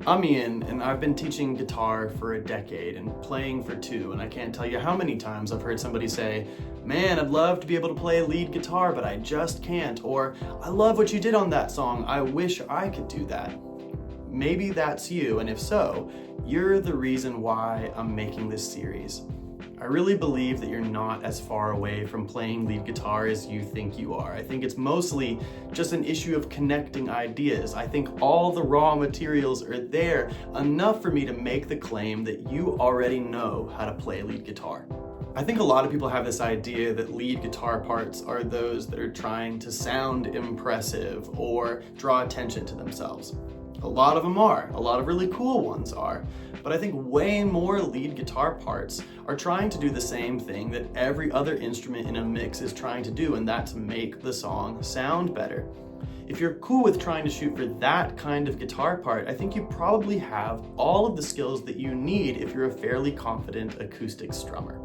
I'm Ian, and I've been teaching guitar for a decade and playing for 2, and I can't tell you how many times I've heard somebody say, "Man, I'd love to be able to play lead guitar, but I just can't," or "I love what you did on that song, I wish I could do that." Maybe that's you, and if so, you're the reason why I'm making this series. I really believe that you're not as far away from playing lead guitar as you think you are. I think it's mostly just an issue of connecting ideas. I think all the raw materials are there, enough for me to make the claim that you already know how to play lead guitar. I think a lot of people have this idea that lead guitar parts are those that are trying to sound impressive or draw attention to themselves. A lot of them are, a lot of really cool ones are, but I think way more lead guitar parts are trying to do the same thing that every other instrument in a mix is trying to do, and that's make the song sound better. If you're cool with trying to shoot for that kind of guitar part, I think you probably have all of the skills that you need if you're a fairly confident acoustic strummer.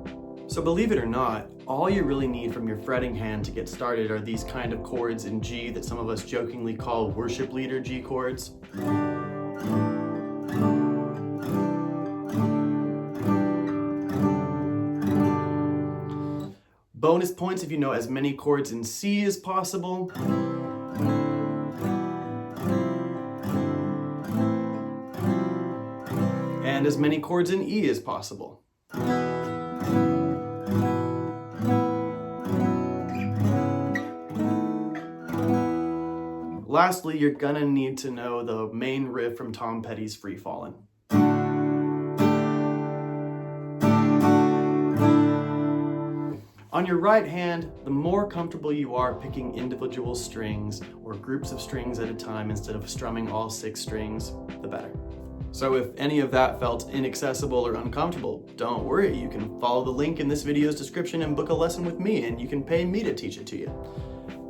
So believe it or not, all you really need from your fretting hand to get started are these kind of chords in G that some of us jokingly call worship leader G chords. Bonus points if you know as many chords in C as possible. And as many chords in E as possible. Lastly, you're gonna need to know the main riff from Tom Petty's Free Fallin'. On your right hand, the more comfortable you are picking individual strings or groups of strings at a time instead of strumming all 6 strings, the better. So if any of that felt inaccessible or uncomfortable, don't worry, you can follow the link in this video's description and book a lesson with me, and you can pay me to teach it to you.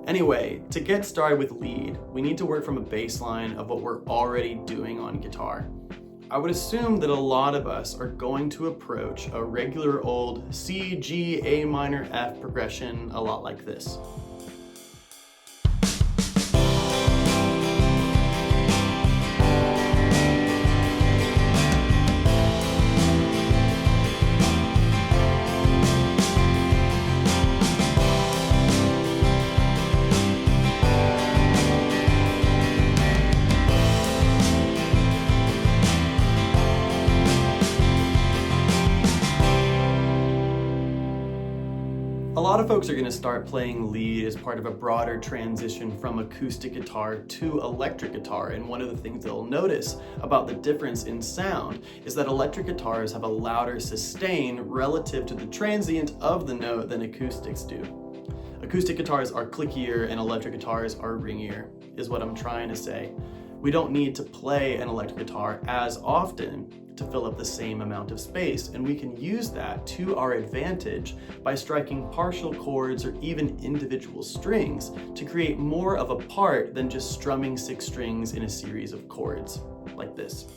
Anyway, to get started with lead, we need to work from a baseline of what we're already doing on guitar. I would assume that a lot of us are going to approach a regular old C, G, A minor, F progression a lot like this. A lot of folks are going to start playing lead as part of a broader transition from acoustic guitar to electric guitar, and one of the things they'll notice about the difference in sound is that electric guitars have a louder sustain relative to the transient of the note than acoustics do. Acoustic guitars are clickier and electric guitars are ringier, is what I'm trying to say. We don't need to play an electric guitar as often to fill up the same amount of space, and we can use that to our advantage by striking partial chords or even individual strings to create more of a part than just strumming 6 strings in a series of chords, like this.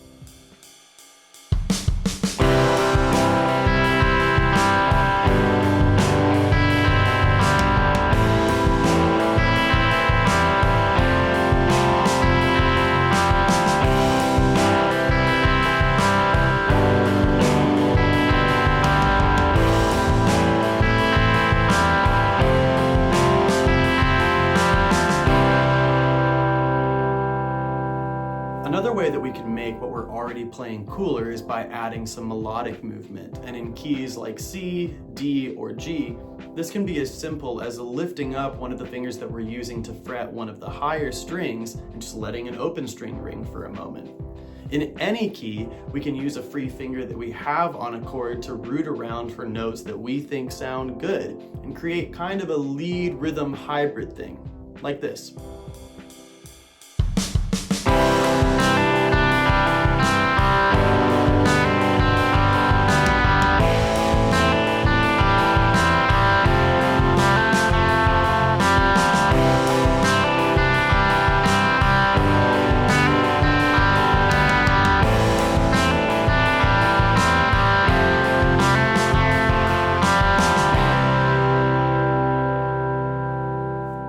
Another way that we can make what we're already playing cooler is by adding some melodic movement, and in keys like C, D, or G, this can be as simple as lifting up one of the fingers that we're using to fret one of the higher strings and just letting an open string ring for a moment. In any key, we can use a free finger that we have on a chord to root around for notes that we think sound good and create kind of a lead rhythm hybrid thing, like this.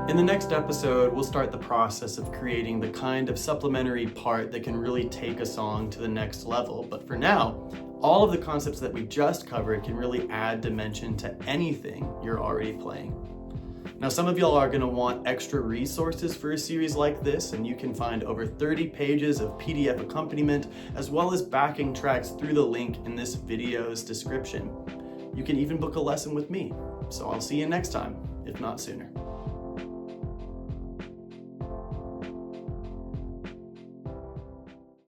In the next episode, we'll start the process of creating the kind of supplementary part that can really take a song to the next level. But for now, all of the concepts that we just covered can really add dimension to anything you're already playing. Now, some of y'all are gonna want extra resources for a series like this, and you can find over 30 pages of PDF accompaniment, as well as backing tracks through the link in this video's description. You can even book a lesson with me. So I'll see you next time, if not sooner.